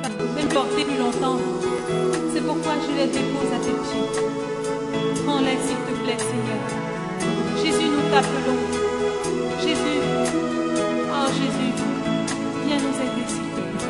Ça pouvait me porter plus longtemps. C'est pourquoi je les dépose à tes pieds. Prends-les, s'il te plaît, Seigneur. Jésus, nous t'appelons. Jésus, oh Jésus, viens nous aider, s'il te plaît.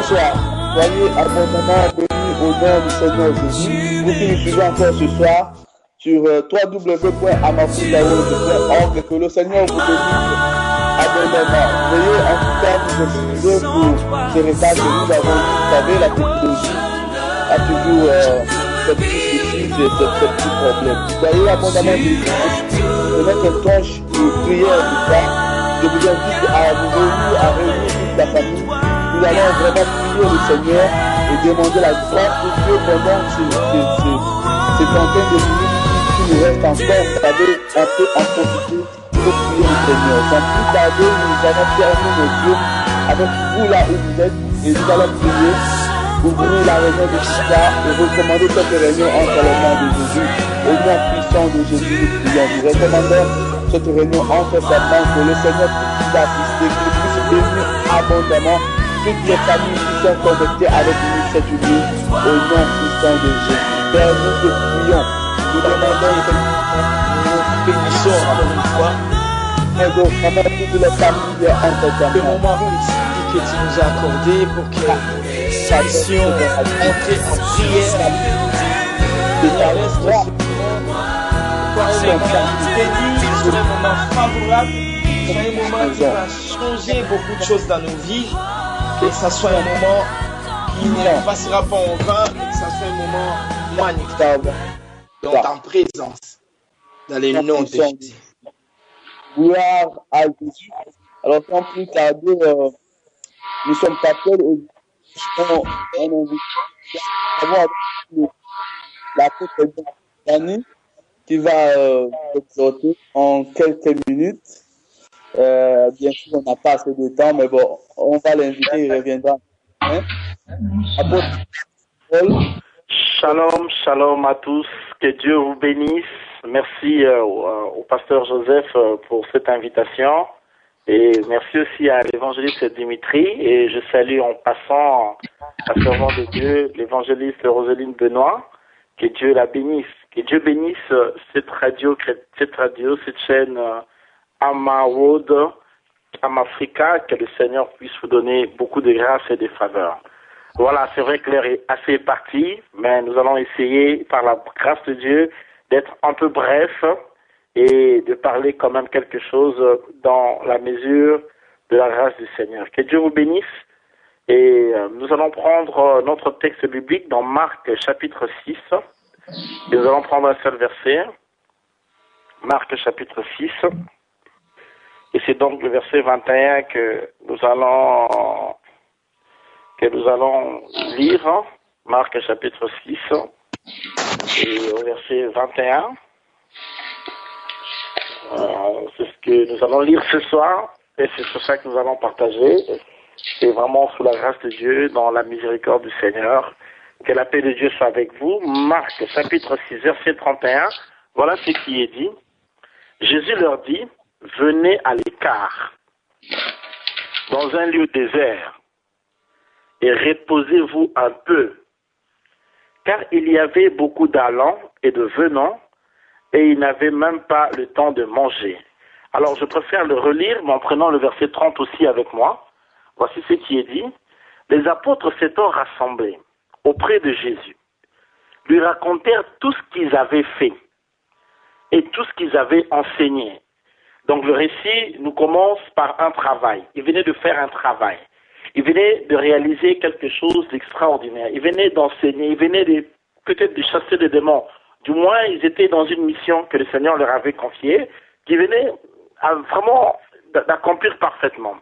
Bonsoir. Soyez abondamment bénis au nom du Seigneur Jésus. Vous qui nous suivez encore ce soir sur www.amafrikaworld.org, que le Seigneur vous bénisse abondamment. Veuillez en tout cas nous excuser pour ces retards que nous avons. Vous savez, la technologie a toujours ces petits soucis, ces petits problèmes. Soyez abondamment bénis. De notre tâche de prière du soir, je vous invite à vous réunir toute la famille. Nous allons vraiment prier le Seigneur et demander la grâce de Dieu pendant ces trentaines de minutes qui nous restent encore. Vous savez, on peut en profiter pour prier le Seigneur. Sans plus tarder, nous allons fermer nos yeux avec vous là où vous êtes et nous allons prier, ouvrir la réunion de Chita et recommander cette réunion entre les mains de Jésus. Au nom puissant de Jésus, nous prions. Nous recommandons cette réunion entre ses mains, que le Seigneur puisse assister, qu'il puisse bénir abondamment toutes les familles qui sont connectées avec nous cette nuit, au nom puissant de Jésus. Père, nous te prions, nous demandons que nous bénissons encore une fois, et donc vraiment toutes les familles entre tes mains. Le moment que tu nous as accordé pour que nous puissions entrer en prière, de ta reste c'est un moment béni, c'est un moment favorable, c'est un moment qui va changer beaucoup de choses dans nos vies. Que ça soit un moment qui ne passera pas en vain, mais que ça soit un moment magnifique dans ta présence, dans les noms de Jésus. Gloire à Jésus. Alors, sans plus tarder, nous sommes passés au l'apôtre Dani qui va exhorter en quelques minutes. Bien sûr, on n'a pas assez de temps, mais bon, on va l'inviter, il reviendra. Hein? Shalom, shalom à tous, que Dieu vous bénisse. Merci au pasteur Joseph pour cette invitation et merci aussi à l'évangéliste Dimitri et je salue en passant la servante de Dieu, l'évangéliste Roseline Benoît. Que Dieu la bénisse, que Dieu bénisse cette chaîne Amaworld, Amafrika, que le Seigneur puisse vous donner beaucoup de grâce et de faveur. Voilà, c'est vrai que l'heure est assez partie, mais nous allons essayer, par la grâce de Dieu, d'être un peu bref et de parler quand même quelque chose dans la mesure de la grâce du Seigneur. Que Dieu vous bénisse. Et nous allons prendre notre texte biblique dans Marc chapitre 6. Et nous allons prendre un seul verset. Marc chapitre 6. Et c'est donc le verset 21 que nous allons lire. Marc chapitre 6. Et au verset 21. C'est ce que nous allons lire ce soir. Et c'est sur ça que nous allons partager. C'est vraiment sous la grâce de Dieu, dans la miséricorde du Seigneur. Que la paix de Dieu soit avec vous. Marc, chapitre 6, verset 31. Voilà ce qui est dit. Jésus leur dit, venez à l'écart, dans un lieu désert, et reposez-vous un peu. Car il y avait beaucoup d'allants et de venants, et ils n'avaient même pas le temps de manger. Alors je préfère le relire, mais en prenant le verset 30 aussi avec moi. Voici ce qui est dit. Les apôtres s'étant rassemblés auprès de Jésus, lui racontèrent tout ce qu'ils avaient fait et tout ce qu'ils avaient enseigné. Donc le récit nous commence par un travail. Ils venaient de faire un travail. Ils venaient de réaliser quelque chose d'extraordinaire. Ils venaient d'enseigner. Ils venaient peut-être de chasser des démons. Du moins, ils étaient dans une mission que le Seigneur leur avait confiée, qui venait vraiment d'accomplir parfaitement.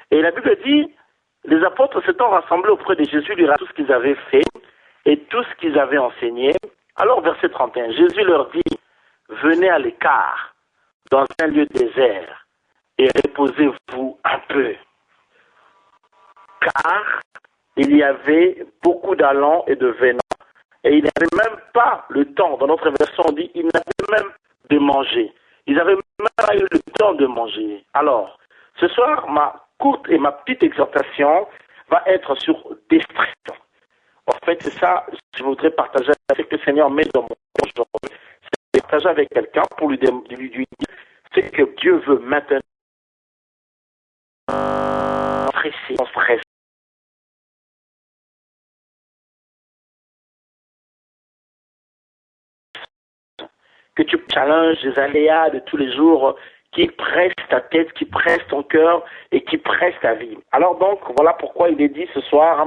Et la Bible dit, les apôtres s'étant rassemblés auprès de Jésus, lui racontent tout ce qu'ils avaient fait et tout ce qu'ils avaient enseigné. Alors, verset 31, Jésus leur dit, venez à l'écart, dans un lieu désert, et reposez-vous un peu. Car il y avait beaucoup d'allants et de venants, et ils n'avaient même pas le temps, dans notre version on dit, ils n'avaient même de manger. Ils n'avaient même pas eu le temps de manger. Alors, ce soir, ma courte et ma petite exhortation va être sur distraction. En fait, c'est ça que je voudrais partager avec le Seigneur met dans mon cœur aujourd'hui. C'est partager avec quelqu'un pour lui dire ce que Dieu veut maintenant. Stressé, que tu challenges les aléas de tous les jours qui pressent ta tête, qui pressent ton cœur et qui pressent ta vie. Alors donc, voilà pourquoi il est dit ce soir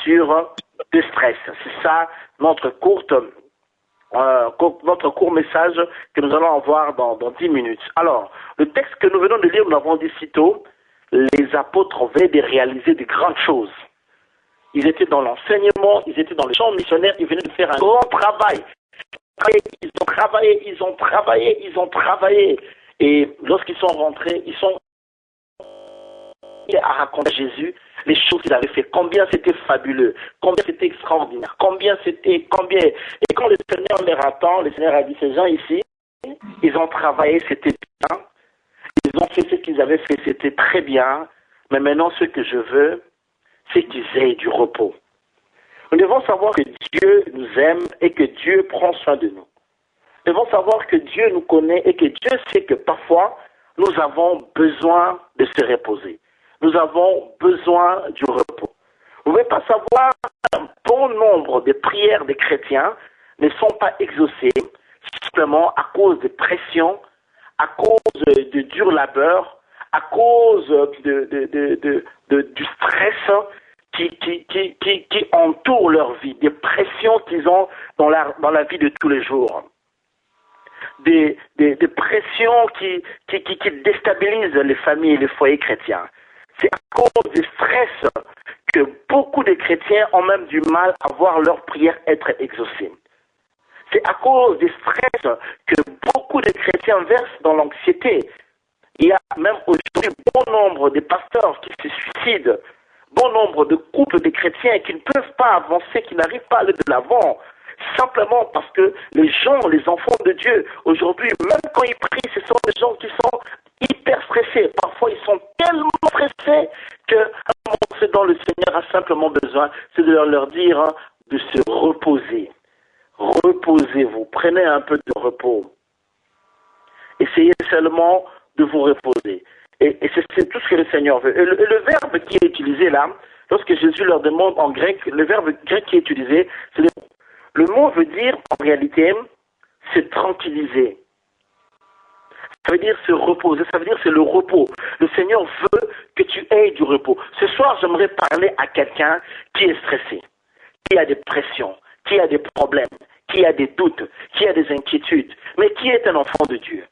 sur le stress. C'est ça notre court message que nous allons avoir dans 10 minutes. Alors, le texte que nous venons de lire, nous l'avons dit si tôt, les apôtres venaient de réaliser de grandes choses. Ils étaient dans l'enseignement, ils étaient dans les champs missionnaires, ils venaient de faire un grand travail. Ils ont travaillé. Et lorsqu'ils sont rentrés, ils sont à raconter à Jésus les choses qu'il avait fait, combien c'était fabuleux, combien c'était extraordinaire, et quand le Seigneur les attend, le Seigneur a dit, ces gens ici, ils ont travaillé, c'était bien, ils ont fait ce qu'ils avaient fait, c'était très bien, mais maintenant ce que je veux, c'est qu'ils aient du repos. Nous devons savoir que Dieu nous aime et que Dieu prend soin de nous. Nous devons savoir que Dieu nous connaît et que Dieu sait que parfois, nous avons besoin de se reposer. Nous avons besoin du repos. Vous ne pouvez pas savoir, un bon nombre de prières des chrétiens ne sont pas exaucées simplement à cause de pression, à cause de dur labeur, à cause du stress qui entoure leur vie, des pressions qu'ils ont dans la vie de tous les jours. Des pressions qui déstabilisent les familles et les foyers chrétiens. C'est à cause du stress que beaucoup de chrétiens ont même du mal à voir leur prière être exaucée. C'est à cause du stress que beaucoup de chrétiens versent dans l'anxiété. Il y a même aujourd'hui bon nombre de pasteurs qui se suicident, bon nombre de couples de chrétiens qui ne peuvent pas avancer, qui n'arrivent pas à aller de l'avant, simplement parce que les gens, les enfants de Dieu, aujourd'hui, même quand ils prient, ce sont des gens qui sont hyper stressés. Parfois, ils sont tellement stressés que ce dont le Seigneur a simplement besoin, c'est de leur dire de se reposer. Reposez-vous, prenez un peu de repos. Essayez seulement de vous reposer. Et c'est tout ce que le Seigneur veut. Et le verbe qui est utilisé là, lorsque Jésus leur demande en grec, le verbe grec qui est utilisé, c'est le mot veut dire, en réalité, se tranquilliser. Ça veut dire se reposer, ça veut dire c'est le repos. Le Seigneur veut que tu aies du repos. Ce soir, j'aimerais parler à quelqu'un qui est stressé, qui a des pressions, qui a des problèmes, qui a des doutes, qui a des inquiétudes, mais qui est un enfant de Dieu.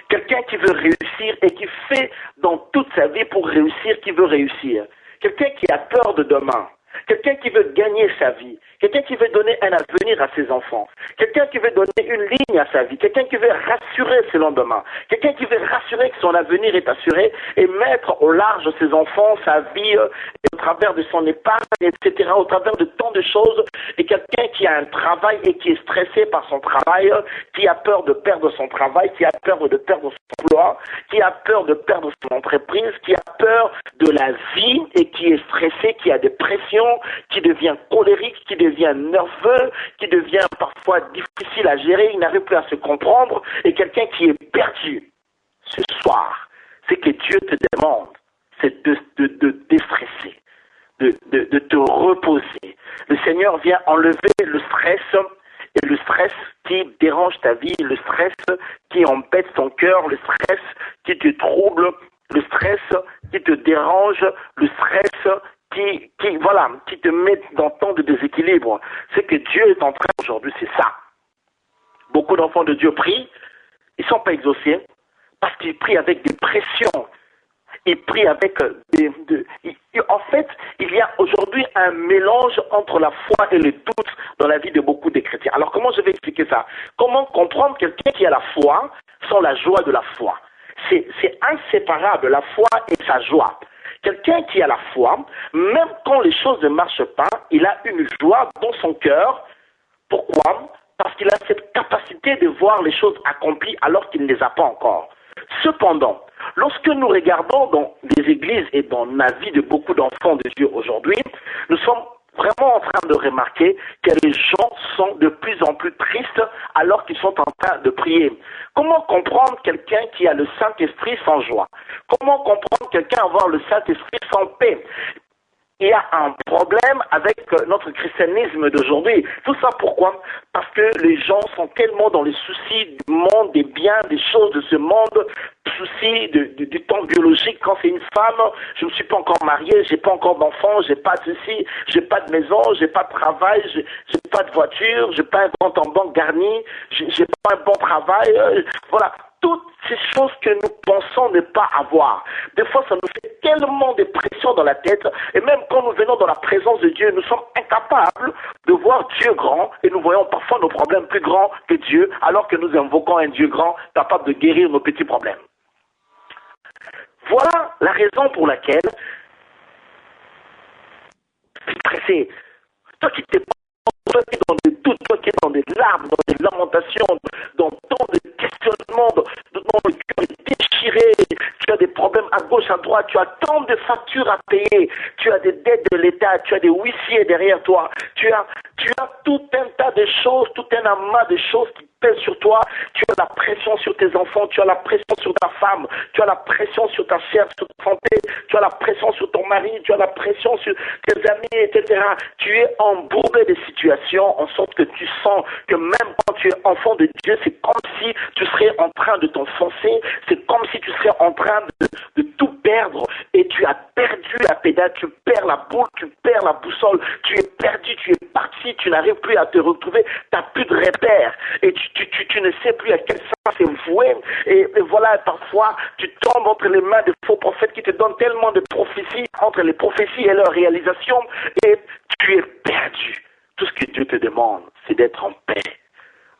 Quelqu'un qui veut réussir et qui fait dans toute sa vie pour réussir, qui veut réussir. Quelqu'un qui a peur de demain. Quelqu'un qui veut gagner sa vie. Quelqu'un qui veut donner un avenir à ses enfants. Quelqu'un qui veut donner une ligne à sa vie. Quelqu'un qui veut rassurer ses lendemains. Quelqu'un qui veut rassurer que son avenir est assuré et mettre au large ses enfants, sa vie, au travers de son épargne, etc., au travers de tant de choses. Et quelqu'un qui a un travail et qui est stressé par son travail, qui a peur de perdre son travail, qui a peur de perdre son emploi, qui a peur de perdre son entreprise, qui a peur de la vie et qui est stressé, qui a des pressions, qui devient colérique, qui devient nerveux, qui devient parfois difficile à gérer, il n'arrive plus à se comprendre, et quelqu'un qui est perdu ce soir, c'est que Dieu te demande, c'est de déstresser, de te reposer. Le Seigneur vient enlever le stress, et le stress qui dérange ta vie, le stress qui embête ton cœur, le stress qui te trouble, le stress qui te dérange, le stress qui te met dans tant de déséquilibre. C'est que Dieu est en train aujourd'hui, c'est ça. Beaucoup d'enfants de Dieu prient, ils ne sont pas exaucés parce qu'ils prient avec des pressions. Ils prient avec en fait, il y a aujourd'hui un mélange entre la foi et le doute dans la vie de beaucoup de chrétiens. Alors comment je vais expliquer ça? Comment comprendre quelqu'un qui a la foi sans la joie de la foi? C'est inséparable, la foi et sa joie. Quelqu'un qui a la foi, même quand les choses ne marchent pas, il a une joie dans son cœur. Pourquoi? Parce qu'il a cette capacité de voir les choses accomplies alors qu'il ne les a pas encore. Cependant, lorsque nous regardons dans les églises et dans la vie de beaucoup d'enfants de Dieu aujourd'hui, nous sommes vraiment en train de remarquer que les gens sont de plus en plus tristes alors qu'ils sont en train de prier. Comment comprendre quelqu'un qui a le Saint-Esprit sans joie? Comment comprendre quelqu'un avoir le Saint-Esprit sans paix? il y a un problème avec notre christianisme d'aujourd'hui. Tout ça pourquoi? Parce que les gens sont tellement dans les soucis du monde, des biens, des choses de ce monde, soucis du temps biologique. Quand c'est une femme, je ne me suis pas encore mariée, j'ai pas encore d'enfants, j'ai pas de ceci, j'ai pas de maison, j'ai pas de travail, j'ai pas de voiture, j'ai pas un compte en banque garni, j'ai pas un bon travail, voilà. Toutes ces choses que nous pensons ne pas avoir. Des fois, ça nous fait tellement de pression dans la tête, et même quand nous venons dans la présence de Dieu, nous sommes incapables de voir Dieu grand, et nous voyons parfois nos problèmes plus grands que Dieu, alors que nous invoquons un Dieu grand, capable de guérir nos petits problèmes. Voilà la raison pour laquelle je suis stressé. Toi qui t'es toi qui es dans des doutes, toi qui es dans des larmes, dans des lamentations, dans tant de questionnements, dans le cœur déchiré, tu as des problèmes à gauche, à droite, tu as tant de factures à payer, tu as des dettes de l'État, tu as des huissiers derrière toi, tu as tout un tas de choses, tout un amas de choses qui pèsent sur toi, tu as la pression sur tes enfants, tu as la pression sur ta femme, tu as la pression sur ta chair, sur ta santé, tu as la pression sur ton mari, tu as la pression sur tes amis, etc. Tu es embourbé des situations en sorte que tu sens que même quand tu es enfant de Dieu, c'est comme si tu serais en train de t'enfoncer, c'est comme si tu serais en train de tout perdre et tu as perdu la pédale, tu perds la boule, tu perds la boussole, tu es perdu, tu es parti, tu n'arrives plus à te retrouver, tu n'as plus de repères et tu ne sais plus à quel sens c'est voué et voilà, parfois tu tombes entre les mains de faux prophètes qui te donnent tellement de prophéties, entre les prophéties et leur réalisation et tu es perdu. Tout ce que Dieu te demande, c'est d'être en paix.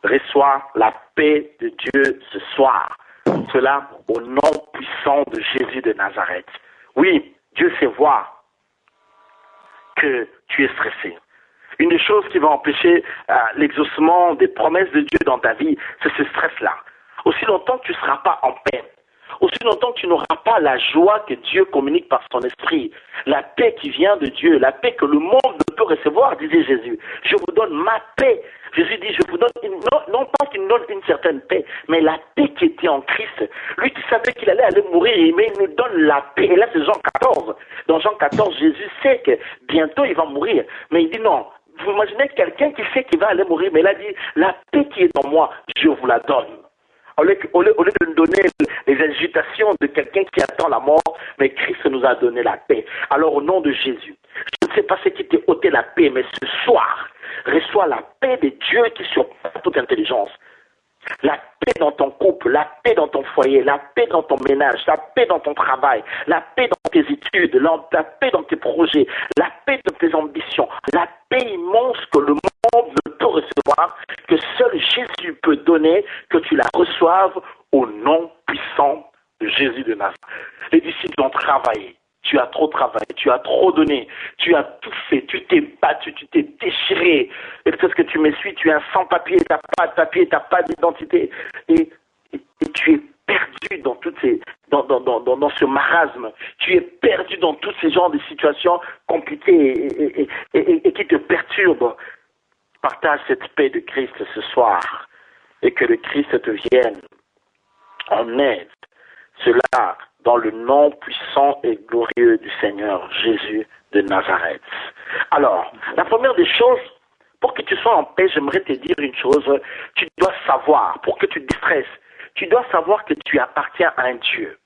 Reçois la paix de Dieu ce soir. Cela au nom puissant de Jésus de Nazareth. Oui, Dieu sait voir que tu es stressé. Une des choses qui va empêcher l'exaucement des promesses de Dieu dans ta vie, c'est ce stress-là. Aussi longtemps que tu ne seras pas en paix, aussi longtemps que tu n'auras pas la joie que Dieu communique par son esprit, la paix qui vient de Dieu, la paix que le monde ne peut recevoir, disait Jésus. Je vous donne ma paix. Jésus dit, je vous donne, non pas qu'il nous donne une certaine paix, mais la paix qui était en Christ. Lui qui savait qu'il allait mourir, mais il nous donne la paix. Et là, c'est Jean 14. Dans Jean 14, Jésus sait que bientôt il va mourir. Mais il dit non. Vous imaginez quelqu'un qui sait qu'il va aller mourir, mais il a dit, la paix qui est en moi, je vous la donne. Au lieu de nous donner les agitations de quelqu'un qui attend la mort, mais Christ nous a donné la paix. Alors au nom de Jésus, je ne sais pas ce qui t'a ôté la paix, mais ce soir, reçois la paix de Dieu qui surpasse toute intelligence. La paix dans ton couple, la paix dans ton foyer, la paix dans ton ménage, la paix dans ton travail, la paix dans tes études, la paix dans tes projets, la paix dans tes ambitions, la paix immense que le monde ne peut recevoir, que seul Jésus peut donner, que tu la reçoives au nom puissant de Jésus de Nazareth. Les disciples ont travaillé. Tu as trop travaillé, tu as trop donné, tu as tout fait, tu t'es battu, tu t'es déchiré. Et peut-être que tu me suis, tu es un sans-papier, tu n'as pas de papier, tu n'as pas d'identité. Et tu es perdu dans toutes ces, dans ce marasme. Tu es perdu dans tous ces genres de situations compliquées et qui te perturbent. Partage cette paix de Christ ce soir et que le Christ te vienne en aide. Cela dans le nom puissant et glorieux du Seigneur Jésus de Nazareth. Alors, la première des choses, pour que tu sois en paix, j'aimerais te dire une chose. Tu dois savoir, pour que tu te stresses, tu dois savoir que tu appartiens à un Dieu.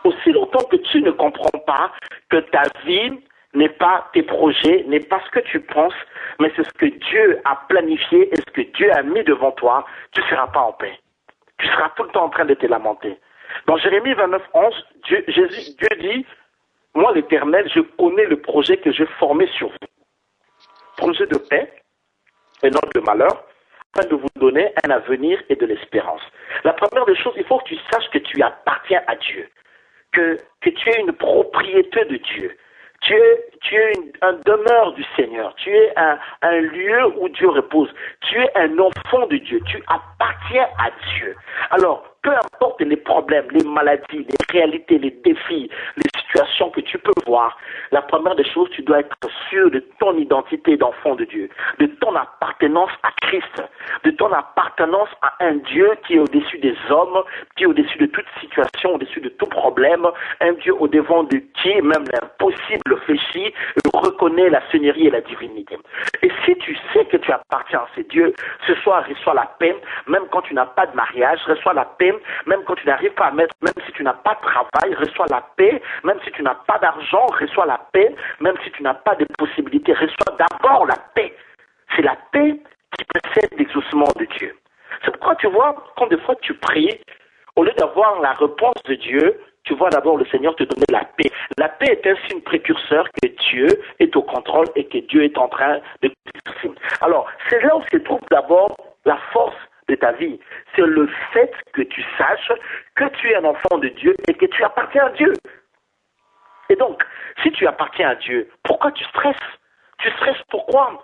Aussi longtemps que tu ne comprends pas que ta vie n'est pas tes projets, n'est pas ce que tu penses, mais c'est ce que Dieu a planifié et ce que Dieu a mis devant toi, tu ne seras pas en paix. Tu seras tout le temps en train de te lamenter. Dans Jérémie 29, 11, Dieu dit, moi l'Éternel, je connais le projet que j'ai formé sur vous. Projet de paix et non de malheur, afin de vous donner un avenir et de l'espérance. La première des choses, il faut que tu saches que tu appartiens à Dieu, que tu es une propriété de Dieu. Tu es un demeure du Seigneur. Tu es un lieu où Dieu repose. Tu es un enfant de Dieu. Tu appartiens à Dieu. Alors, peu importe les problèmes, les maladies, les réalités, les défis, les situations que tu peux voir, la première des choses, tu dois être sûr de ton identité d'enfant de Dieu, de ton appartenance à Christ, de ton appartenance à un Dieu qui est au-dessus des hommes, qui est au-dessus de toute situation, au-dessus de tout problème, un Dieu au-devant de qui même l'impossible fléchit, reconnaît la seigneurie et la divinité. Et si tu sais que tu appartiens à ces dieux, ce soir, reçois la paix, même quand tu n'as pas de mariage, reçois la paix, même quand tu n'arrives pas à mettre, même si tu n'as pas de travail, reçois la paix, même si tu n'as pas d'argent, reçois la paix, même si tu n'as pas de possibilités, reçois d'abord la paix. C'est la paix qui précède l'exaucement de Dieu. C'est pourquoi tu vois, quand des fois tu pries, au lieu d'avoir la réponse de Dieu, tu vois d'abord le Seigneur te donner la paix. La paix est un signe précurseur que Dieu est au contrôle et que Dieu est en train de... Alors, c'est là où se trouve d'abord la force de ta vie. C'est le fait que tu saches que tu es un enfant de Dieu et que tu appartiens à Dieu. Et donc, si tu appartiens à Dieu, pourquoi tu stresses? Tu stresses pourquoi?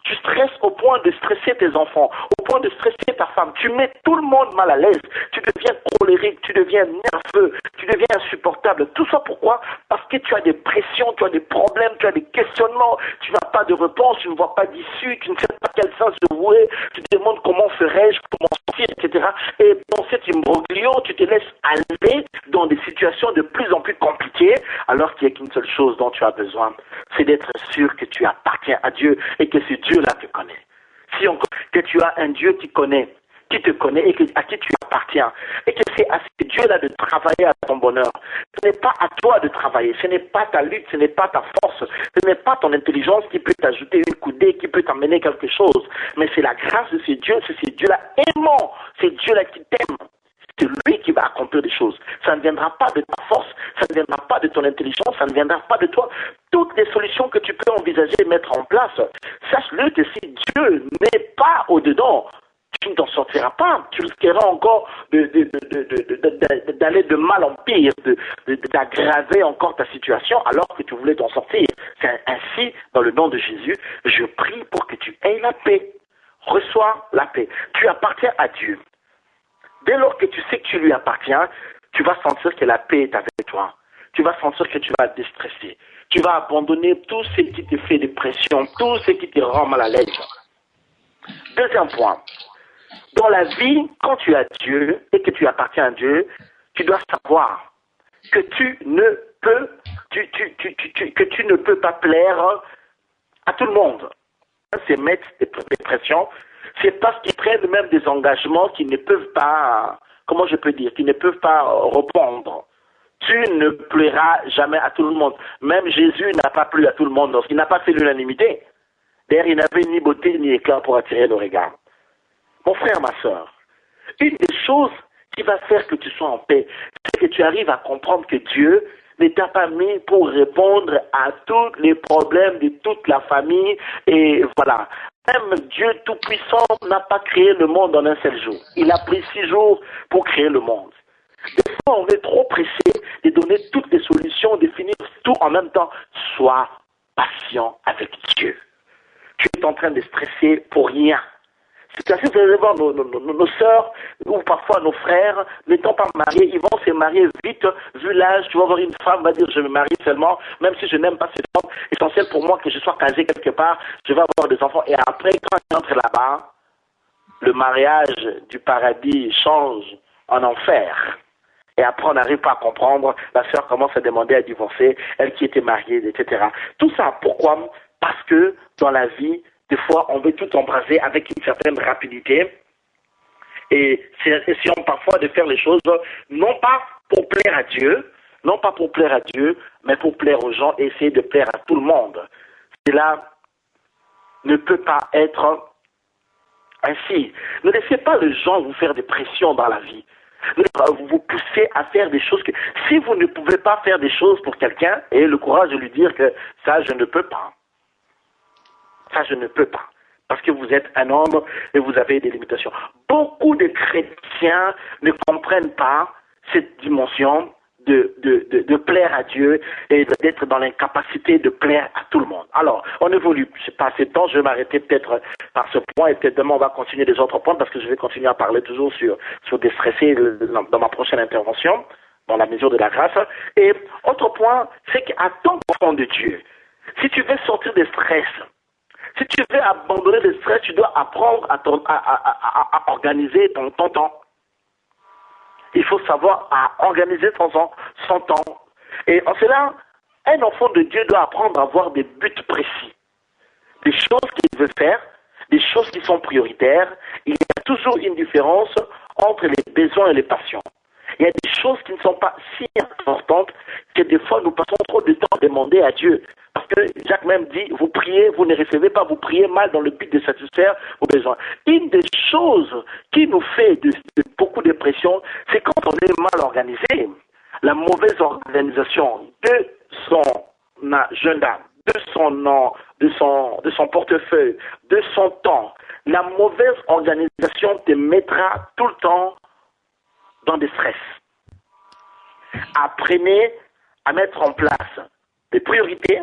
Tu stresses au point de stresser tes enfants, au point de stresser ta femme. Tu mets tout le monde mal à l'aise. Tu deviens colérique, tu deviens nerveux, tu deviens insupportable. Tout ça pourquoi? Parce que tu as des pressions, tu as des problèmes, tu as des questionnements. Tu n'as pas de réponse, tu ne vois pas d'issue, tu ne sais pas quel sens se vouer. Tu te demandes comment ferais-je, comment sortir, etc. Et dans cet imbroglio, tu te laisses aller dans des situations de plus en plus compliquées, alors qu'il n'y a qu'une seule chose dont tu as besoin, c'est d'être sûr que tu appartiens à Dieu et que ce Dieu-là te connaît. Si on, que tu as un Dieu qui te connaît et à qui tu appartiens, et que c'est à ce Dieu-là de travailler à ton bonheur. Ce n'est pas à toi de travailler, ce n'est pas ta lutte, ce n'est pas ta force, ce n'est pas ton intelligence qui peut t'ajouter une coudée, qui peut t'amener quelque chose, mais c'est la grâce de ce Dieu, c'est ce Dieu-là aimant, c'est Dieu-là qui t'aime. C'est lui qui va accomplir des choses. Ça ne viendra pas de ta force, ça ne viendra pas de ton intelligence, ça ne viendra pas de toi. Toutes les solutions que tu peux envisager et mettre en place, sache-le que si Dieu n'est pas au-dedans, tu ne t'en sortiras pas. Tu risqueras encore d'aller de mal en pire, d'aggraver encore ta situation alors que tu voulais t'en sortir. C'est ainsi, dans le nom de Jésus, je prie pour que tu aies la paix. Reçois la paix. Tu appartiens à Dieu. Dès lors que tu sais que tu lui appartiens, tu vas sentir que la paix est avec toi. Tu vas sentir que tu vas te déstresser. Tu vas abandonner tout ce qui te fait des pressions, tout ce qui te rend mal à l'aise. Deuxième point. Dans la vie, quand tu as Dieu et que tu appartiens à Dieu, tu dois savoir que tu ne peux pas plaire à tout le monde. C'est mettre des pressions. C'est parce qu'ils prennent même des engagements qui ne peuvent pas, comment je peux dire, qui ne peuvent pas répondre. Tu ne plairas jamais à tout le monde. Même Jésus n'a pas plu à tout le monde lorsqu'il n'a pas fait l'unanimité. D'ailleurs, il n'avait ni beauté ni éclat pour attirer le regard. Mon frère, ma soeur, une des choses qui va faire que tu sois en paix, c'est que tu arrives à comprendre que Dieu ne t'a pas mis pour répondre à tous les problèmes de toute la famille et voilà. Même Dieu Tout-Puissant n'a pas créé le monde en un seul jour. Il a pris 6 jours pour créer le monde. Des fois, on est trop pressé de donner toutes les solutions, de finir tout en même temps. Sois patient avec Dieu. Tu es en train de stresser pour rien. C'est assez, vous allez voir nos sœurs ou parfois nos frères n'étant pas mariés, ils vont se marier vite, vu l'âge. Tu vas voir une femme va dire je me marie seulement, même si je n'aime pas cette femme, essentiel pour moi que je sois casé quelque part, je vais avoir des enfants. Et après, quand ils entrent là-bas, le mariage du paradis change en enfer. Et après, on n'arrive pas à comprendre, la sœur commence à demander à divorcer, elle qui était mariée, etc. Tout ça, pourquoi? Parce que dans la vie, des fois, on veut tout embraser avec une certaine rapidité et essayons parfois de faire les choses non pas pour plaire à Dieu, mais pour plaire aux gens et essayer de plaire à tout le monde. Cela ne peut pas être ainsi. Ne laissez pas les gens vous faire des pressions dans la vie. Vous pousser à faire des choses que... Si vous ne pouvez pas faire des choses pour quelqu'un, ayez le courage de lui dire que ça, je ne peux pas. Ça, je ne peux pas. Parce que vous êtes un homme et vous avez des limitations. Beaucoup de chrétiens ne comprennent pas cette dimension de plaire à Dieu et d'être dans l'incapacité de plaire à tout le monde. Alors, on évolue. Je n'ai pas assez de temps, je vais m'arrêter peut-être par ce point et peut-être demain on va continuer des autres points parce que je vais continuer à parler toujours sur déstresser dans ma prochaine intervention. dans la mesure de la grâce. Et autre point, c'est qu'à ton enfant de Dieu, si tu veux sortir des stress, si tu veux abandonner le stress, tu dois apprendre à organiser ton temps. Il faut savoir à organiser son temps. Et en cela, un enfant de Dieu doit apprendre à avoir des buts précis. Des choses qu'il veut faire, des choses qui sont prioritaires. Il y a toujours une différence entre les besoins et les passions. Il y a des choses qui ne sont pas si importantes que des fois nous passons trop de temps à demander à Dieu. Parce que Jacques même dit, vous priez, vous ne recevez pas, vous priez mal dans le but de satisfaire vos besoins. Une des choses qui nous fait de beaucoup de pression, c'est quand on est mal organisé. La mauvaise organisation de son agenda, de son portefeuille, de son temps. La mauvaise organisation te mettra tout le temps dans des stress. Apprenez à mettre en place des priorités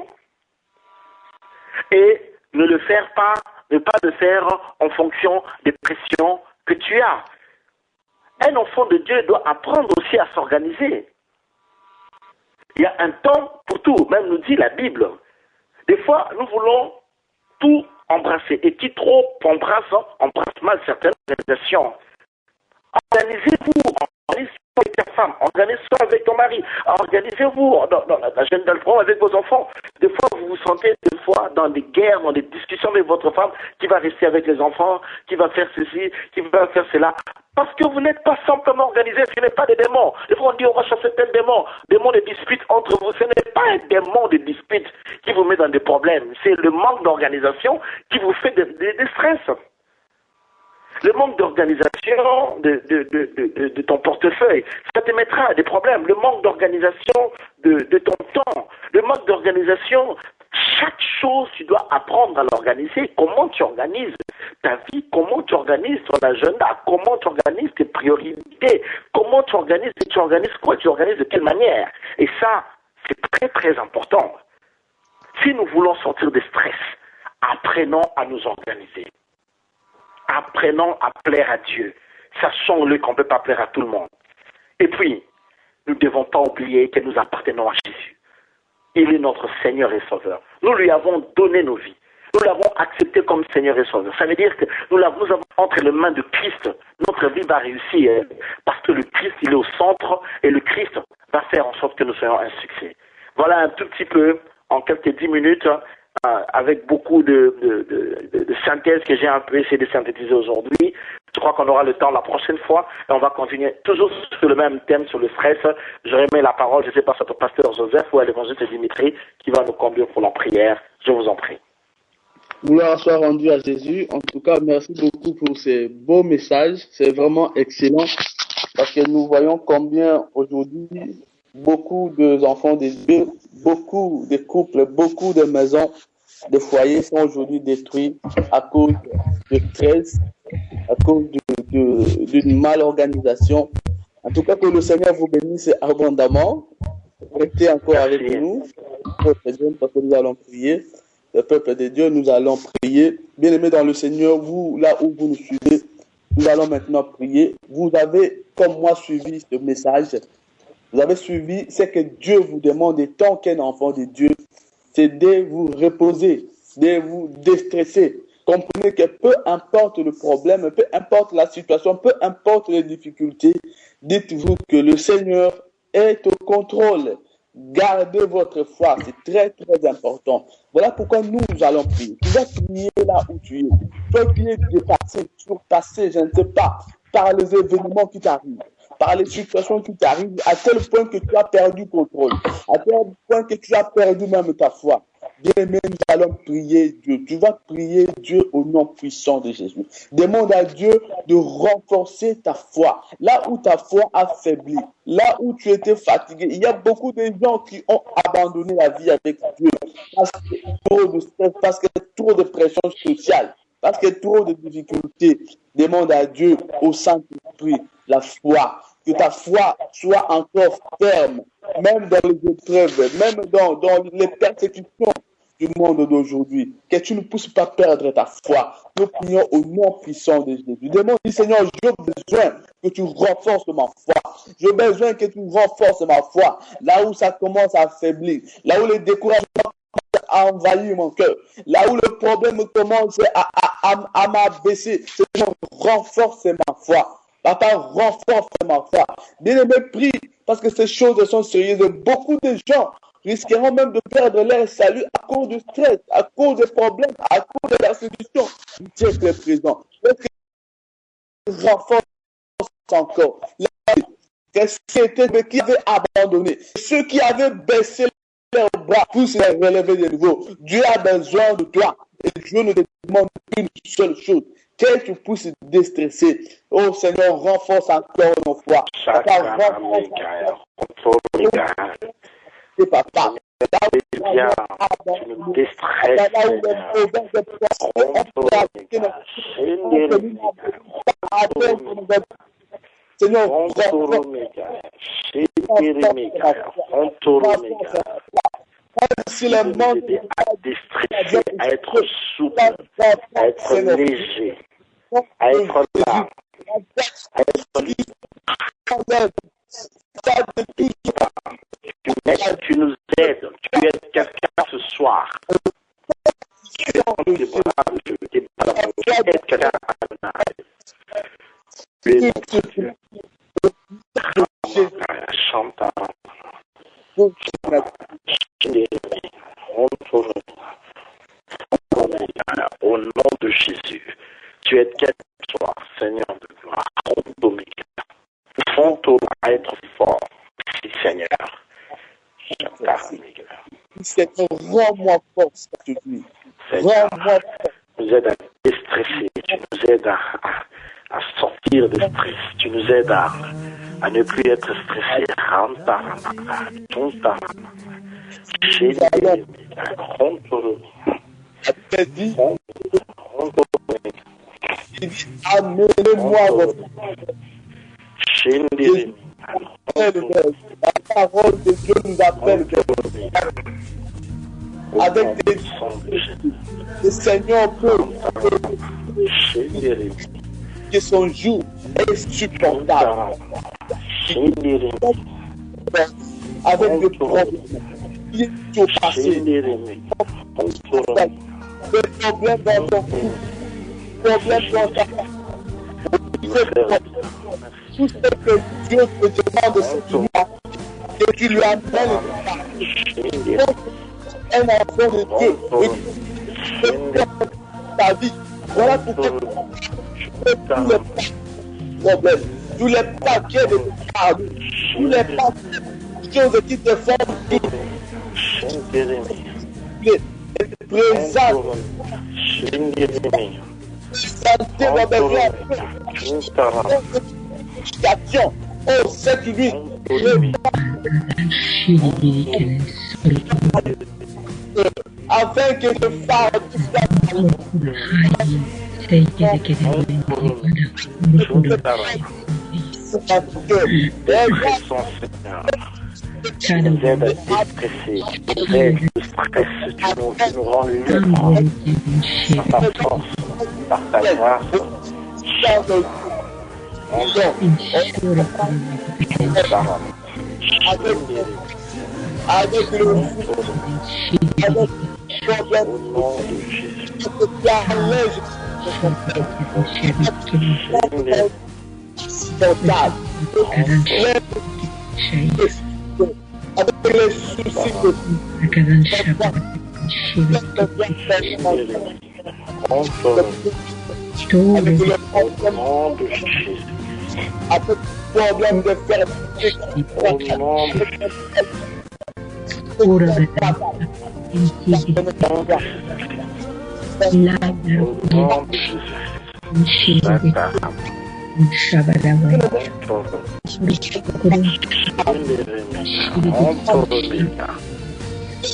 et ne pas le faire en fonction des pressions que tu as. Un enfant de Dieu doit apprendre aussi à s'organiser. Il y a un temps pour tout, même nous dit la Bible. Des fois, nous voulons tout embrasser. Et qui trop embrasse mal certaines organisations. Organisez-vous, organisez-vous avec ta femme, organisez-vous avec ton mari, organisez-vous dans la jeune d'Alfred avec vos enfants. Des fois, vous vous sentez dans des guerres, dans des discussions avec votre femme, qui va rester avec les enfants, qui va faire ceci, qui va faire cela. Parce que vous n'êtes pas simplement organisé, ce n'est pas des démons. Des fois, on dit on va chasser tel démon de dispute entre vous. Ce n'est pas un démon de dispute qui vous met dans des problèmes. C'est le manque d'organisation qui vous fait des stress. Le manque d'organisation de ton portefeuille, ça te mettra à des problèmes. Le manque d'organisation de ton temps, le manque d'organisation, chaque chose, tu dois apprendre à l'organiser. Comment tu organises ta vie, comment tu organises ton agenda, comment tu organises tes priorités, comment tu organises quoi, tu organises de quelle manière. Et ça, c'est très très important. Si nous voulons sortir des stress, apprenons à nous organiser. Apprenons à plaire à Dieu. Sachons-le qu'on ne peut pas plaire à tout le monde. Et puis, nous ne devons pas oublier que nous appartenons à Jésus. Il est notre Seigneur et Sauveur. Nous lui avons donné nos vies. Nous l'avons accepté comme Seigneur et Sauveur. Ça veut dire que nous avons entre les mains de Christ. Notre vie va réussir parce que le Christ, il est au centre et le Christ va faire en sorte que nous soyons un succès. Voilà un tout petit peu, en quelques 10 minutes, avec beaucoup de synthèse que j'ai un peu essayé de synthétiser aujourd'hui. Je crois qu'on aura le temps la prochaine fois et on va continuer toujours sur le même thème, sur le stress. Je remets la parole, je ne sais pas, à ton pasteur Joseph ou à l'évangéliste Dimitri qui va nous conduire pour la prière. Je vous en prie. Gloire soit rendue à Jésus. En tout cas, merci beaucoup pour ces beaux messages. C'est vraiment excellent parce que nous voyons combien aujourd'hui beaucoup d'enfants de Dieu, beaucoup de couples, beaucoup de maisons, de foyers sont aujourd'hui détruits à cause de stress, à cause d'une mal-organisation. En tout cas, que le Seigneur vous bénisse abondamment. Restez encore avec nous, parce que nous allons prier. Le peuple de Dieu, nous allons prier. Bien-aimés dans le Seigneur, vous, là où vous nous suivez, nous allons maintenant prier. Vous avez, comme moi, suivi ce message. Vous avez suivi ce que Dieu vous demande étant qu'un enfant de Dieu, c'est de vous reposer, de vous déstresser. Comprenez que peu importe le problème, peu importe la situation, peu importe les difficultés, dites-vous que le Seigneur est au contrôle. Gardez votre foi, c'est très très important. Voilà pourquoi nous allons prier. Tu vas prier là où tu es. Tu vas prier dépasser, surpasser, je ne sais pas, par les événements qui t'arrivent, par les situations qui t'arrivent, à tel point que tu as perdu contrôle, à tel point que tu as perdu même ta foi. Bien-aimé, nous allons prier Dieu. Tu vas prier Dieu au nom puissant de Jésus. Demande à Dieu de renforcer ta foi. Là où ta foi a faibli, là où tu étais fatigué, il y a beaucoup de gens qui ont abandonné la vie avec Dieu parce que trop de stress, parce que trop de pression sociale, parce que trop de difficultés. Demande à Dieu, au Saint-Esprit, la foi. Que ta foi soit encore ferme, même dans les épreuves, même dans les persécutions. du monde d'aujourd'hui, que tu ne pousses pas perdre ta foi. Nous prions au nom puissant de Jésus. Demande, dis Seigneur, j'ai besoin que tu renforces ma foi. J'ai besoin que tu renforces ma foi. Là où ça commence à affaiblir, là où le découragement a envahi mon cœur, là où le problème commence à m'abaisser, Seigneur, renforce ma foi. Papa, renforce ma foi. Bien-aimé, prie, parce que ces choses sont sérieuses. Beaucoup de gens risqueront même de perdre leur salut à cause du stress, à cause des problèmes, à cause de la séduction. Dieu est présent. Renforce encore. Qui avaient abandonné, ceux qui avaient baissé leurs bras pour se relever de nouveau. Dieu a besoin de toi. Et Dieu ne te demande qu'une seule chose. Que tu puisses déstresser. Oh Seigneur, renforce encore nos foi. Papa, Papa, bien, tu nous déstresses, Seigneur, à déstresser, à être souple, à être léger, à être là, à être tu nous aides, tu aides quelqu'un ce soir. Tu aides quelqu'un au nom de Jésus, tu es quelqu'un ce soir, Seigneur de gloire, font à être fort, Seigneur. Seigneur, rends-moi force aujourd'hui. Rends-moi nous aides à déstresser, tu nous aides à sortir de stress, tu nous aides à ne plus être stressé. Amenez-moi votre la parole de Dieu nous appelle avec des le Seigneur peut que son jour est supportable avec des problèmes qui est au passé, des problèmes dans ton couple, problèmes dans ta tout ce que Dieu te demande cette nuit, que tu lui amènes un enfant de Dieu et que ta vie. Voilà pourquoi tous les paquets de pardon, tous les paquets de choses qui te font présente. Oh, cette nuit, afin que je fasse tu nous aides à déstresser, tu nous aides le stress, tu nous rends libre par ta force, par ta grâce. Avec le problème avec les soucis avec le problème de faire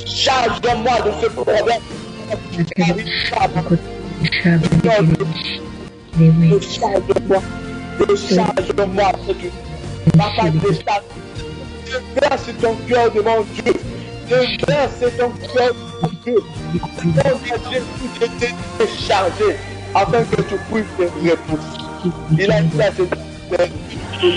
charge-moi de ce problème. Décharge-moi. Papa, décharge. Place ton cœur devant Dieu. verser ton cœur en Dieu. Ton Dieu tout était déchargé afin que tu puisses répondre. Il a dit à ses vous. Tu as le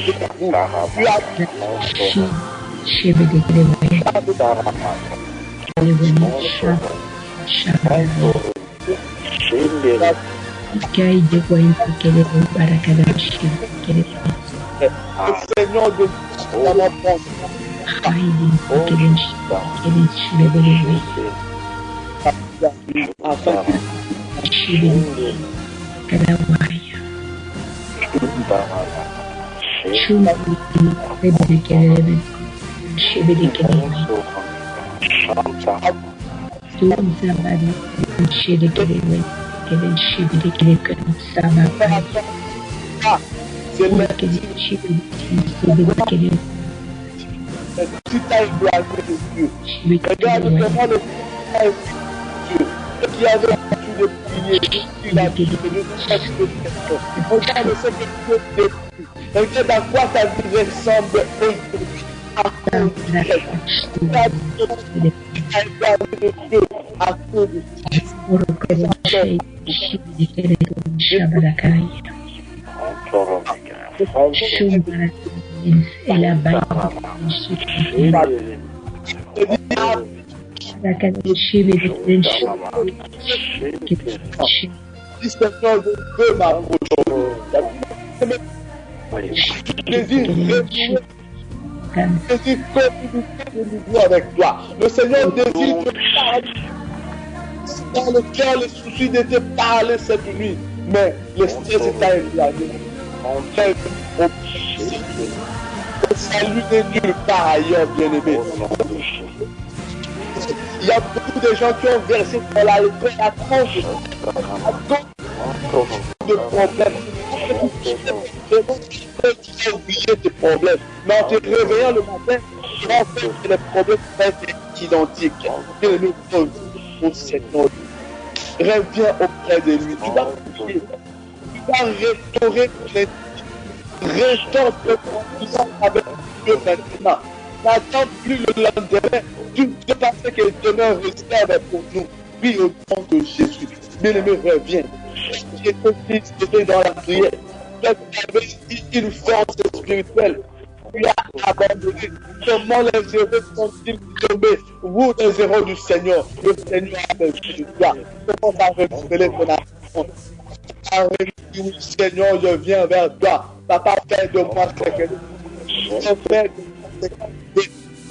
Seigneur de vraiment prendre. Afin si tu as éloigné de Dieu, regarde comment le Dieu qui avait l'habitude de prier, il a dit de faire de questions. Regarde ce que Dieu te dit. Regarde à quoi ta vie ressemble aujourd'hui. À cause du Christ. Tu as éloigné de Dieu à cause du Christ. Avec toi. Le Seigneur désire te parler. Dans le cœur, le souci de te parler cette nuit, mais le stress est à éloigner. Le salut n'est nulle part ailleurs, bien-aimé. Il y a beaucoup de gens qui ont versé dans l'alcool à cause de problèmes. Tu as oublié tes problèmes. Mais en te réveillant le matin, en fait, les problèmes vont être identiques. Bien-aimé, au Seigneur. Reviens auprès de lui. Tu vas prier. Tu vas restaurer ton esprit. Restaure ton confiance avec Dieu maintenant. N'attends plus le lendemain. Tu pensais que demain réserve pour nous. Oui, au nom de Jésus. Bien-aimé, reviens. Tu étais dans la prière. Tu avais une force spirituelle. Tu as abandonné. Comment les zéros sont-ils tombés? Vous, les zéros du Seigneur. Le Seigneur a besoin de toi. Comment ça révéler ton action? Oui, Seigneur, je viens vers toi. Papa, fais de moi ce que je fais.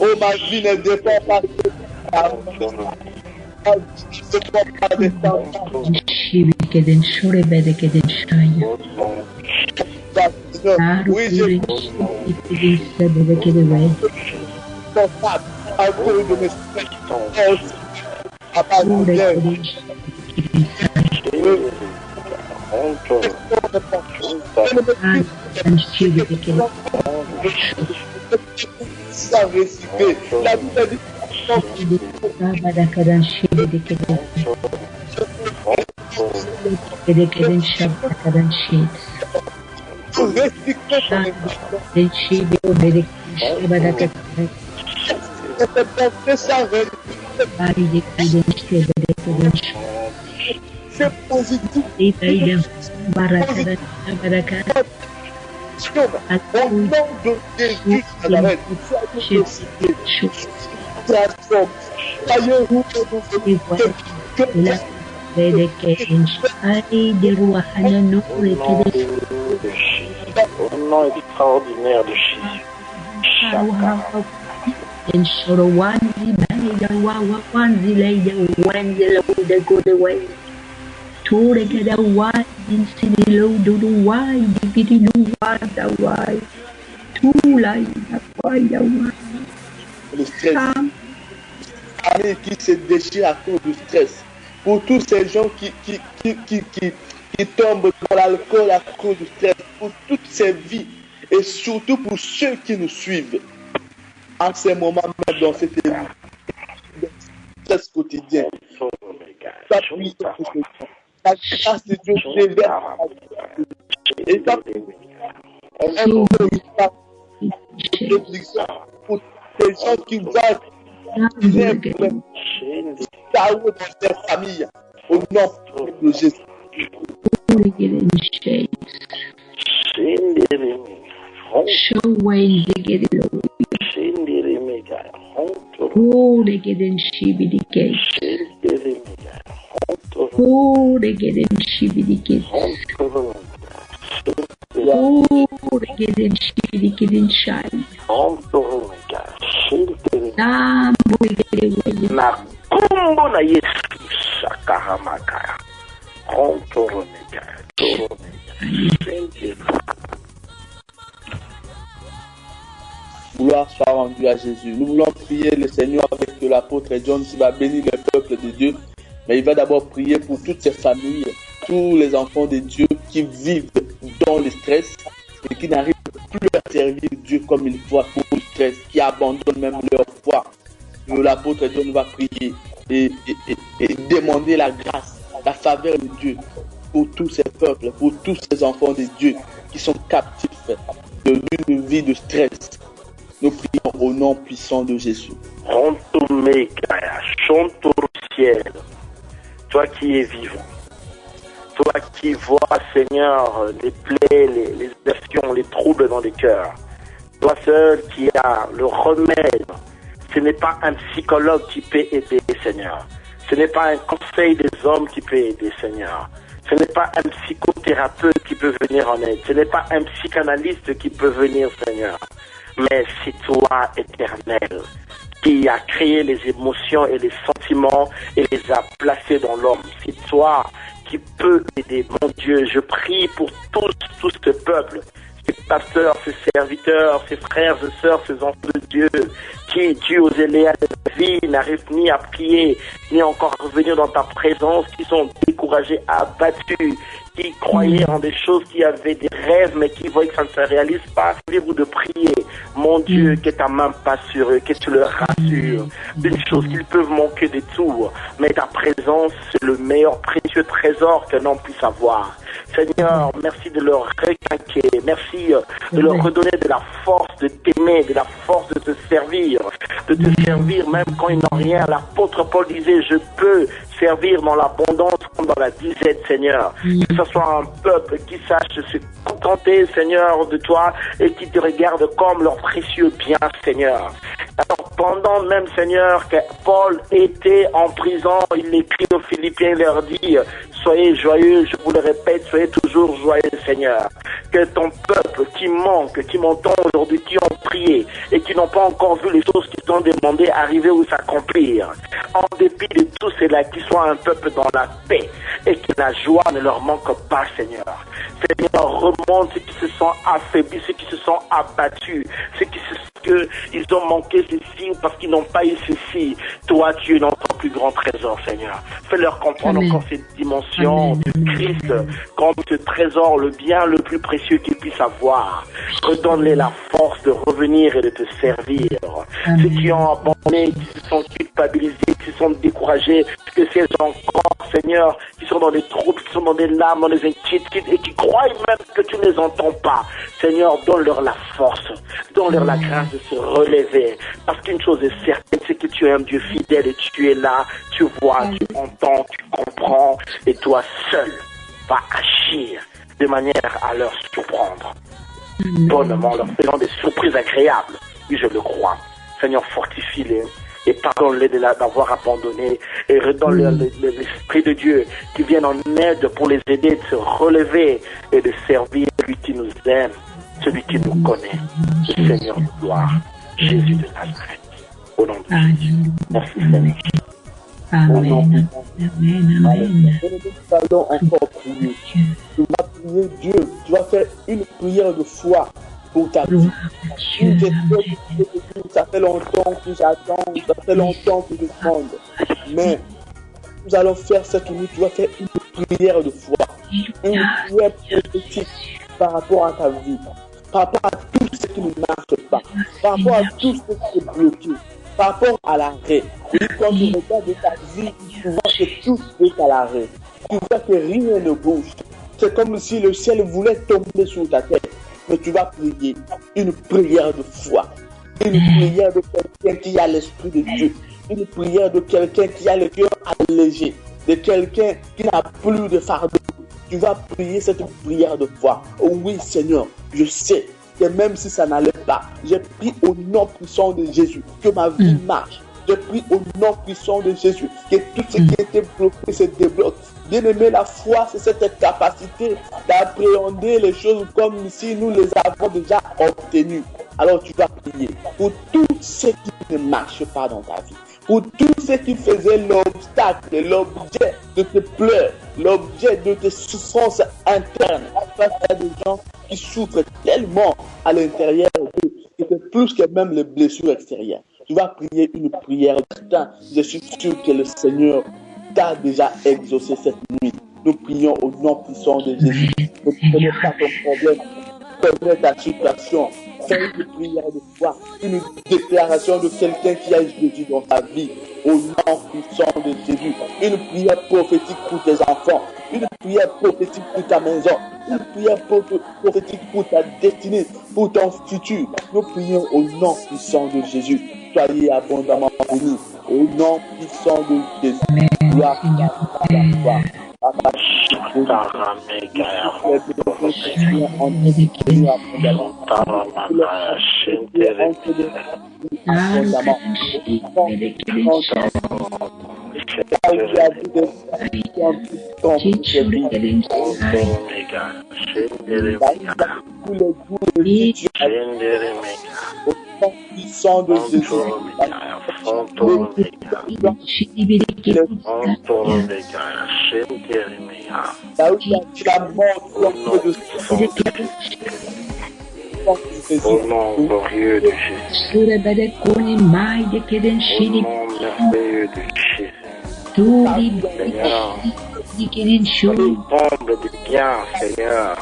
Oh, ma vie ne dépend pas de toi. Oui, je constable à cause de mes spectateurs. Papa, nous viens. Sans réciter. La Bible dit c'est positif. Au nom de Jésus, au nom extraordinaire de Jésus. In soro wanzi bani wawa wanzi laida wanzi lauda goda wai tore gada wanzi sini lauda wai digiri wada wai tula ida wai wai. Le stress. Allez, qui se déchire à cause du stress. Pour tous ces gens qui tombent dans l'alcool à cause du stress, pour toutes ces vies et surtout pour ceux qui nous suivent. En ces moments, même dans cette stress quotidien, ça prie pour ce temps. La grâce de Dieu déverse. Et ça pour ces gens qui voient Viens pour les chaos dans leur famille. Au nom de Jésus. Show way they get it over. Oh, they get in shibidi case. Oh, they get in shibidi case. Oh, they get in shibidi case in shine. Nah, boy, get it way. Na kumbo na Yesu shakahamakaya. Gloire soit rendue à Jésus. Nous voulons prier le Seigneur avec l'apôtre John qui va bénir le peuple de Dieu. Mais il va d'abord prier pour toutes ces familles, tous les enfants de Dieu qui vivent dans le stress et qui n'arrivent plus à servir Dieu comme il faut à cause du stress, qui abandonnent même leur foi. L'apôtre John va prier et demander la grâce, la faveur de Dieu pour tous ces peuples, pour tous ces enfants de Dieu qui sont captifs d'une vie de stress. Nous prions au nom puissant de Jésus. Chante au ciel, toi qui es vivant, toi qui vois, Seigneur, les plaies, les actions, les troubles dans les cœurs, toi seul qui as le remède. Ce n'est pas un psychologue qui peut aider, Seigneur. Ce n'est pas un conseil des hommes qui peut aider, Seigneur. Ce n'est pas un psychothérapeute qui peut venir en aide. Ce n'est pas un psychanalyste qui peut venir, Seigneur. Mais c'est toi, Éternel, qui a créé les émotions et les sentiments et les a placés dans l'homme. C'est toi qui peux aider, mon Dieu. Je prie pour tout ce peuple, ces pasteurs, ces serviteurs, ces frères et sœurs, ces enfants de Dieu, qui, dû aux aléas de la vie, n'arrivent ni à prier, ni encore à revenir dans ta présence, qui sont découragés, abattus, qui croyaient en des choses, qui avaient des rêves, mais qui voyaient que ça ne se réalise pas. Souvenez-vous de prier, mon Dieu, que ta main passe sur eux, que tu leur rassures d'une chose qu'ils peuvent manquer de tout, mais ta présence, c'est le meilleur précieux trésor qu'un homme puisse avoir. Seigneur, merci de leur requinquer, merci de leur redonner de la force de t'aimer, de la force de te servir même quand ils n'ont rien. L'apôtre Paul disait, je peux servir dans l'abondance comme dans la disette, Seigneur. Que ce soit un peuple qui sache se contenter, Seigneur, de toi et qui te regarde comme leur précieux bien, Seigneur. Alors, pendant même, Seigneur, que Paul était en prison, il écrit aux Philippiens, il leur dit, soyez joyeux, je vous le répète, soyez toujours joyeux, Seigneur. Que ton peuple qui manque, qui m'entend aujourd'hui, qui ont prié et qui n'ont pas encore vu les choses qu'ils ont demandées arriver ou s'accomplir, en dépit de tout cela, qu'ils soient un peuple dans la paix et que la joie ne leur manque pas, Seigneur. Seigneur, remonte ceux qui se sont affaiblis, ceux qui se sont abattus, ceux qui ils ont manqué ceci ou parce qu'ils n'ont pas eu ceci. Toi, tu es notre plus grand trésor, Seigneur. Fais-leur comprendre encore cette dimension de Christ comme ce trésor, le bien le plus précieux qu'ils puissent avoir. Redonne-les la force de revenir et de te servir. Ceux qui ont abandonné, qui se sont culpabilisés, qui se sont découragés, que ces encore, Seigneur, qui sont dans des troubles, qui sont dans des larmes, dans des inquiétudes et qui croient même que tu ne les entends pas. Seigneur, donne-leur la force, donne-leur la grâce de se relever. Parce qu'une chose est certaine, c'est que tu es un Dieu fidèle et tu es là, tu vois, tu entends, tu comprends et toi seul vas agir de manière à leur surprendre. Bonnement, leur faisant des surprises agréables. Oui, je le crois. Seigneur, fortifie-les et pardonne-les d'avoir abandonné et redonne-leur l'Esprit de Dieu qui vienne en aide pour les aider de se relever et de servir celui qui nous aime, celui qui nous connaît, le Seigneur de gloire, Jésus de Nazareth. Au nom de Jésus. Merci, Seigneur. Amen. Amen. Amen. Nous allons encore prier. Tu vas prier Dieu. Tu vas faire une prière de foi pour ta vie. Ça fait longtemps que j'attends, ça fait longtemps que je demande. Mais nous allons faire cette nuit. Tu vas faire une prière de foi. Une prière prophétique par rapport à ta vie. Par rapport à tout ce qui ne marche pas. Par rapport à tout ce qui est bloqué. Par rapport à l'arrêt. Et quand tu regardes ta vie, tu vois que tout est à l'arrêt. Tu vois que rien ne bouge. C'est comme si le ciel voulait tomber sur ta tête. Mais tu vas prier une prière de foi. Une prière de quelqu'un qui a l'Esprit de Dieu. Une prière de quelqu'un qui a le cœur allégé. De quelqu'un qui n'a plus de fardeau. Tu vas prier cette prière de foi. Oh oui, Seigneur, je sais que même si ça n'allait pas, j'ai pris au nom puissant de Jésus que ma vie marche. Je prie au nom puissant de Jésus que tout ce qui était bloqué se débloque. Bien-aimé, la foi, c'est cette capacité d'appréhender les choses comme si nous les avons déjà obtenues. Alors tu vas prier pour tout ce qui ne marche pas dans ta vie. Pour tout ce qui faisait l'obstacle, l'objet de tes pleurs, l'objet de tes souffrances internes. Face à des gens qui souffrent tellement à l'intérieur d'eux, que c'est plus que même les blessures extérieures. Tu vas prier une prière. Je suis sûr que le Seigneur t'a déjà exaucé cette nuit. Nous prions au nom puissant de Jésus. Ne prenez pas ton problème. Prenez ta situation. Fais une prière de foi, une déclaration de quelqu'un qui a Jésus dans sa vie. Au nom puissant de Jésus. Une prière prophétique pour tes enfants. Une prière prophétique pour ta maison. Une prière prophétique pour ta destinée, pour ton futur. Nous prions au nom puissant de Jésus. Soyez abondamment bénis. Au nom puissant de Jésus. Gloire à la foi. Puissant de Jésus. Au nom glorieux de Jésus. Au nom merveilleux de Jésus. Seigneur, comble de bien, Seigneur.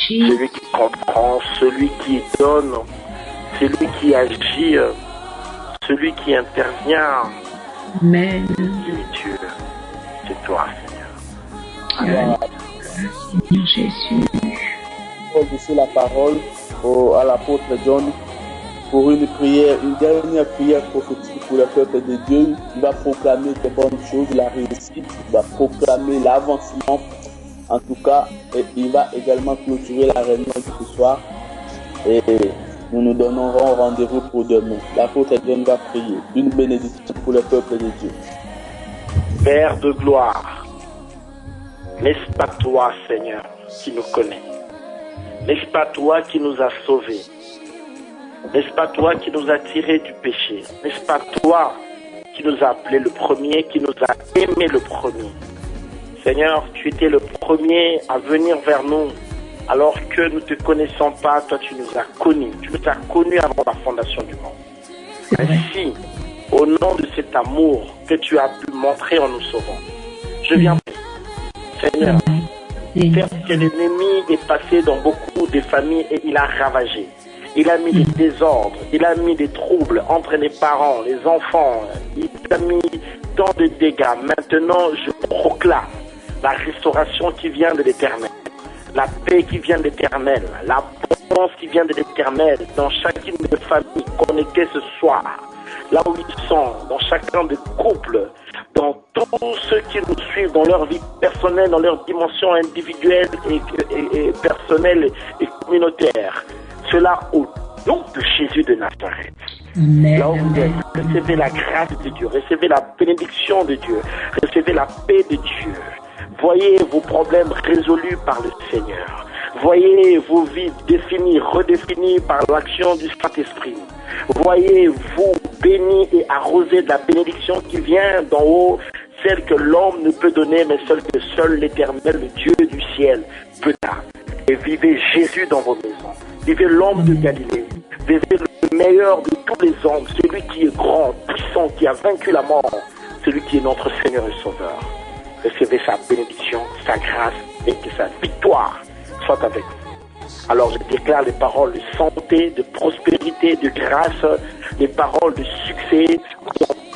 Celui qui comprend, celui qui donne, celui qui agit, celui qui intervient. Amen. Dieu, c'est toi, Seigneur. Seigneur Jésus. Je la parole à l'apôtre John pour une prière, une dernière prière prophétique pour le peuple de Dieu. Il va proclamer des bonnes choses, la réussite, il va proclamer l'avancement. En tout cas, il va également clôturer la réunion de ce soir et nous nous donnerons rendez-vous pour demain. L'apôtre John va prier. Une bénédiction pour le peuple de Dieu. Père de gloire, n'est-ce pas toi, Seigneur, qui nous connais? N'est-ce pas toi qui nous as sauvés? N'est-ce pas toi qui nous as tirés du péché? N'est-ce pas toi qui nous as appelés le premier, qui nous a aimés le premier? Seigneur, tu étais le premier à venir vers nous alors que nous ne te connaissons pas. Toi, tu nous as connus. Tu nous as connus avant la fondation du monde. Ainsi, au nom de cet amour que tu as pu montrer en nous sauvant, je viens, Seigneur, certes que l'ennemi est passé dans beaucoup de familles et il a ravagé. Il a mis des désordres, il a mis des troubles entre les parents, les enfants. Il a mis tant de dégâts. Maintenant, je proclame la restauration qui vient de l'Éternel, la paix qui vient de l'Éternel, l'abondance qui vient de l'Éternel dans chacune des familles connectées ce soir, là où ils sont, dans chacun des couples, dans tous ceux qui nous suivent dans leur vie personnelle, dans leur dimension individuelle et personnelle et communautaire. Cela au nom de Jésus de Nazareth. Amen. Là où vous êtes, recevez la grâce de Dieu, recevez la bénédiction de Dieu, recevez la paix de Dieu. Voyez vos problèmes résolus par le Seigneur. Voyez-vous vies définies, redéfinies par l'action du Saint-Esprit. Voyez-vous bénis et arrosés de la bénédiction qui vient d'en haut. celle que l'homme ne peut donner, mais celle que seul l'Éternel, le Dieu du ciel, peut dar. Et vivez Jésus dans vos maisons. Vivez l'homme de Galilée. Vivez le meilleur de tous les hommes, celui qui est grand, puissant, qui a vaincu la mort, celui qui est notre Seigneur et Sauveur. Recevez sa bénédiction, sa grâce et que sa victoire soit avec vous. Alors je déclare les paroles de santé, de prospérité, de grâce, les paroles de succès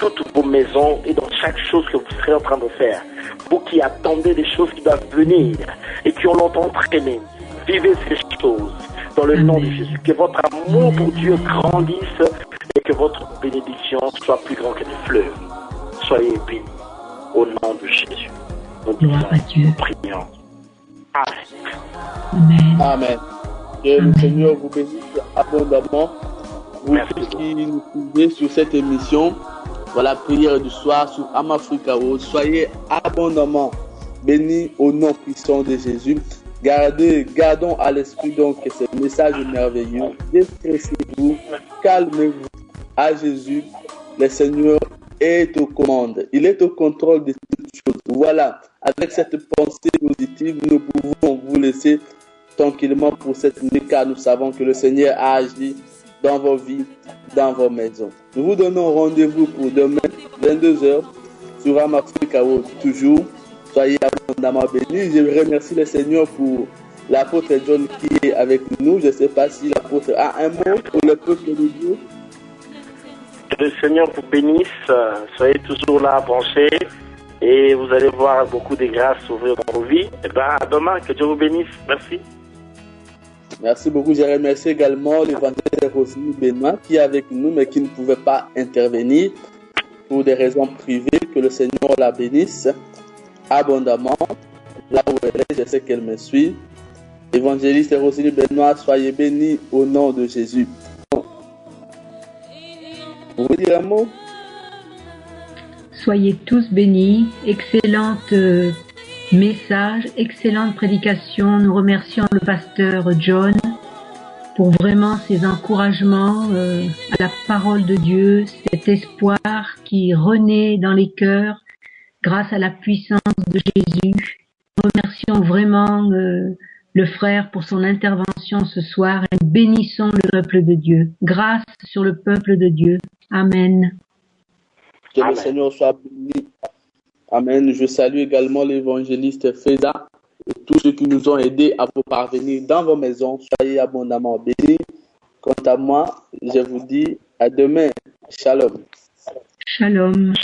dans toutes vos maisons et dans chaque chose que vous serez en train de faire. Vous qui attendez des choses qui doivent venir et qui ont longtemps traîné, vivez ces choses dans le nom de Jésus. Que votre amour pour Dieu grandisse et que votre bénédiction soit plus grande que des fleuves. Soyez bénis au nom de Jésus. Nous prions. Amen. Amen. Que le Seigneur vous bénisse abondamment. Vous tous qui nous suivez sur cette émission, voilà, prière du soir sur Amafrica World. Soyez abondamment bénis au nom puissant de Jésus. Gardons à l'esprit donc ce message merveilleux. Déstressez-vous, calmez-vous à Jésus. Le Seigneur est aux commandes. Il est au contrôle de toutes choses. Voilà, avec cette pensée positive, nous pouvons vous laisser tranquillement pour cette nuit, car nous savons que le Seigneur a agi dans vos vies, dans vos maisons. Nous vous donnons rendez-vous pour demain, 22h, sur Amafrica World, toujours. Soyez abondamment bénis. Je remercie le Seigneur pour l'apôtre John qui est avec nous. Je ne sais pas si l'apôtre a un mot pour le peuple de Dieu. Que le Seigneur vous bénisse. Soyez toujours là, branchés. Et vous allez voir beaucoup de grâces s'ouvrir dans vos vies. Et bien, à demain. Que Dieu vous bénisse. Merci. Merci beaucoup. Je remercie également l'évangéliste Roselyne Benoît qui est avec nous, mais qui ne pouvait pas intervenir pour des raisons privées. Que le Seigneur la bénisse abondamment. Là où elle est, je sais qu'elle me suit. Évangéliste Roselyne Benoît, soyez bénis au nom de Jésus. Vous voulez dire un mot? Soyez tous bénis. Excellente message, excellente prédication. Nous remercions le pasteur John pour vraiment ses encouragements à la parole de Dieu, cet espoir qui renaît dans les cœurs grâce à la puissance de Jésus. Nous remercions vraiment le frère pour son intervention ce soir et bénissons le peuple de Dieu. Grâce sur le peuple de Dieu. Amen. Que le Seigneur soit béni. Amen. Je salue également l'évangéliste Feda et tous ceux qui nous ont aidés à vous parvenir dans vos maisons. Soyez abondamment bénis. Quant à moi, je vous dis à demain. Shalom. Shalom.